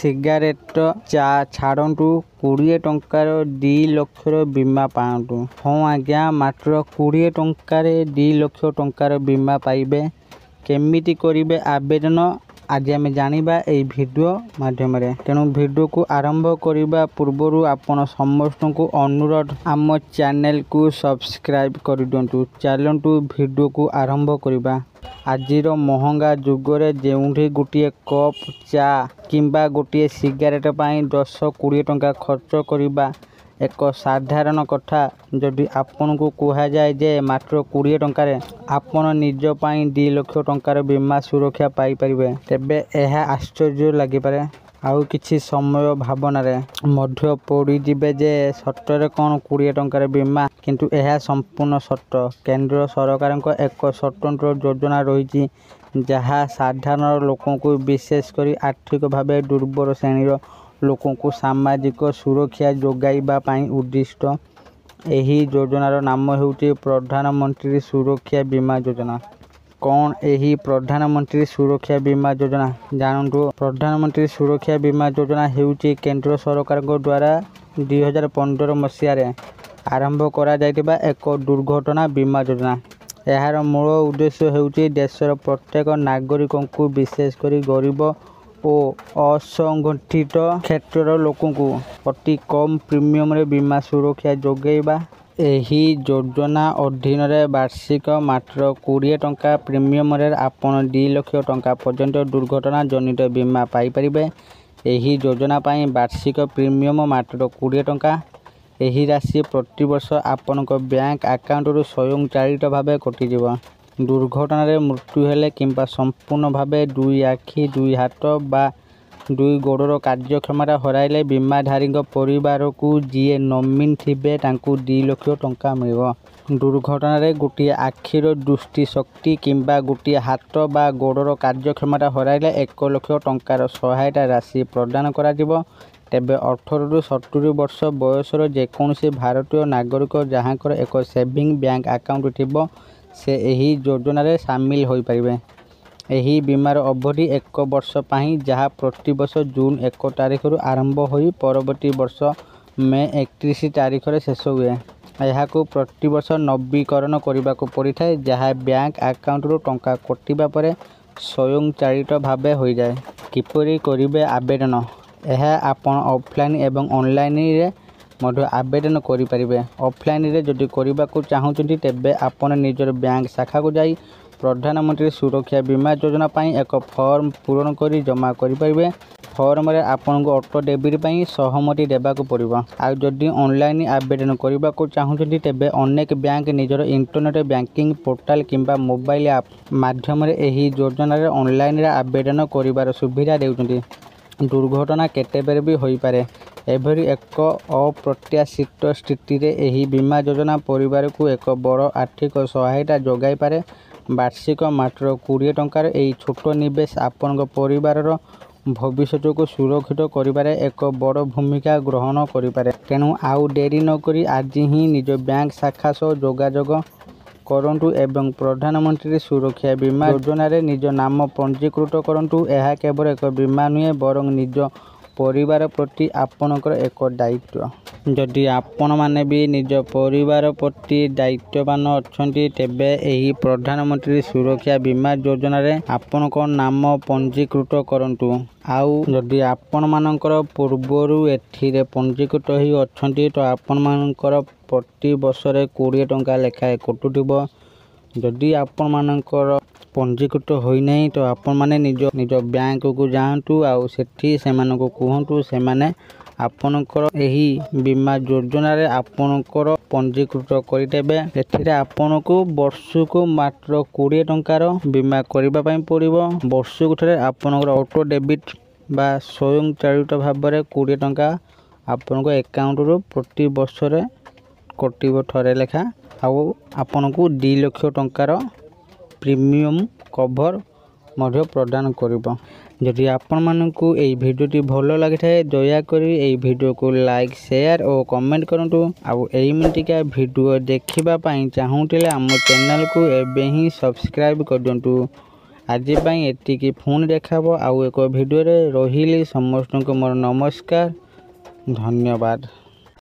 Cigarette चा छाड़ू 20 टंकार 2 लक्षर बीमा पातु। हाँ आज्ञा मात्र 20 टंकार 2 लक्ष टंकार बीमा पाइबे। केमिति करिवे आवेदन आज आम जानिबा एई वीडियो माध्यम रे। तेणु वीडियो को आरंभ करने पूर्व आपण समस्त को अनुरोध आम चैनल को सब्सक्राइब कर दिंतु। चलतु वीडियो को आरंभ करवा। आजिर महंगा जुगरे जेउठी गोटे कप चा किंबा गोटे सिगारेट पाई 10-20 टंका खर्च करवा एक साधारण कथा। जदि आपन को कहा जाए जे मात्र 20 टंकार आपण निज पाई 2 लक्ष टंकार बीमा सुरक्षा पाई परिबे, तेबे यह आश्चर्य लगी पारे। आउ किछि समय भावना रे मध्य पड़ी जिबे जे सटरे कौन 20 टंकार बीमा, किंतु यह संपूर्ण सट। केंद्र सरकार को एक स्वतंत्र योजना रही जहाँ साधारण लोकों को विशेषकर आर्थिक भाव दुर्बल श्रेणी लोकों को सामाजिक सुरक्षा जोगाइबा पाई उद्दिष्ट। एही योजनार नाम हेउची प्रधानमंत्री सुरक्षा बीमा योजना। कौन एही प्रधानमंत्री सुरक्षा बीमा योजना जानतु। प्रधानमंत्री सुरक्षा बीमा योजना हेउची केंद्र सरकार द्वारा 2015 मसीह आरंभ करा जायतिबा एक दुर्घटना बीमा योजना। यार मूल उद्देश्य हेउची देशर प्रत्येक नागरिक को विशेषकर गरीब और असंगठित क्षेत्र लोकों को अति कम प्रीमियम रे बीमा सुरक्षा जोगाइबा। एही योजना अधीन रे वार्षिक मात्र 20 टंका प्रीमियम रे आपण 2 लक्ष टंका पर्यंत दुर्घटना जनित बीमा पाई परिबे। एही योजना पाई वार्षिक प्रीमियम मात्र 20 टंका। एही राशि प्रति वर्ष आपण बैंक अकाउंट रु स्वयंचालित भाव कटिजिव। दुर्घटना रे मृत्यु हेले किंबा संपूर्ण भावे 2 आखि 2 हाथ बा 2 गोड़र कार्यक्षमता हराइले बीमाधारी परिवार को जीए नॉमिन थिबे तांकू 2 लक्ष टंका मिलिबो। दुर्घटना रे गोटे आखिर दृष्टि शक्ति किंबा गोटे हाथ बा गोड़र कार्यक्षमता हराइले 1 लक्ष टंकार सहायता राशि प्रदान करा जिवो। तेबे 18 रु 70 वर्ष बयसर जेकोसी भारतीय नागरिक जहाँकर एक सेविंग बैंक अकाउंट थिबो से एही योजना रे शामिल होई परिबे। एही बीमार अवधि 1 वर्ष पाही जहाँ प्रति वर्ष जून 1 तारिख रु आरंभ होई परवर्ती वर्ष मे 31 तारिख रे शेष हुए। यह को प्रति वर्ष नवीकरण करने को पड़ी था जहाँ बैंक अकाउंट रु टंका कटिबा परे स्वयंचालित भाव हो जाए। किपरि करिवे आवेदन यह आपण ऑफलाइन एवं ऑनलाइन रे मध्य आवेदन करि परिबे। ऑफलाइन रे जदि करबा को चाहउछन्ती तेबे आपण निजर बैंक शाखा को जाई प्रधानमंत्री सुरक्षा बीमा योजना पाई एक फॉर्म पूरण करी जमा करि परिबे। फॉर्म रे आपण को ऑटो डेबिट पाई सहमति देबा को पड़िबो। आ जदि ऑनलाइन आवेदन करबा को चाहउछन्ती तेबे अनेक बैंक निजर इंटरनेट बैंकिंग पोर्टल किंबा मोबाइल ऐप माध्यम रे एही योजना रे ऑनलाइन रे आवेदन करिवार सुविधा देउछन्ती। दुर्घटना केते बेर भी होई पारे। एभरी एक अप्रत्याशित स्थिति रे एही बीमा योजना परिवार को एक बड़ आर्थिक सहायता जोगाई पारे। वार्षिक मात्र 20 टंकार एही छोट निवेश आपण परिवार भविष्य को सुरक्षित करिबारे एक बड़ भूमिका ग्रहण करिपारे। तेणु आउ डेरी न करी आज ही निज बैंक शाखा सह जोगाजोग करंतु एवं प्रधानमंत्री सुरक्षा बीमा योजना रे निज नाम पंजीकृत करंतु। यह केवल एक बीमा नुहे बरं निज परिवार प्रति आपणकर एक दायित्व। जदि आपण माने भी निज परिवार प्रति दायित्ववान अछंती तेबे एही प्रधानमंत्री सुरक्षा बीमा योजना रे आपणक नाम पंजीकृत करंतु। आउ जदि आपण मानकर पूर्वरु एथिरे पंजीकृत ही अछंती तो आपण मानकर प्रति वर्ष 20 टंका लेखाए कटुथिबो। जदि आपण मानकर पंजीकृत होई नहीं तो आपण माने निज बैंक को जांतु आउ सेठी सेमान को कहंतु सेमाने आपणकर एही बीमा योजना रे आपणकर पंजीकृत करितेबे। एथिरे आपनको वर्ष को मात्र 20 टंकार बीमा करिबा पई पड़िबो। वर्ष को थरे आपणकर ऑटो डेबिट बा स्वयंचालित भाव रे 20 टंका आपनको अकाउंट रो प्रति वर्ष रे कटिबो थरे लेखा। आउ आपनको 2 लक्ष टंकार प्रीमियम कवर मध्य प्रदान करिबो। जदि आपण मानकु एई भिडियोटी भलो लागि थाए दया करी एई भिडियो को लाइक शेयर और कमेंट करंतु। आउ एई मिंटिका भिडियो देखिबा पई चाहूतिले हम चैनल को एबे ही सब्सक्राइब कर दियंतु। ଆଜି ପାଇଁ ଏତିକି। ପୁଣି ଦେଖା ହେବ ଆଉ ଏକ ଭିଡ଼ିଓରେ। ରହିଲି ସମସ୍ତଙ୍କୁ ମୋର ନମସ୍କାର, ଧନ୍ୟବାଦ।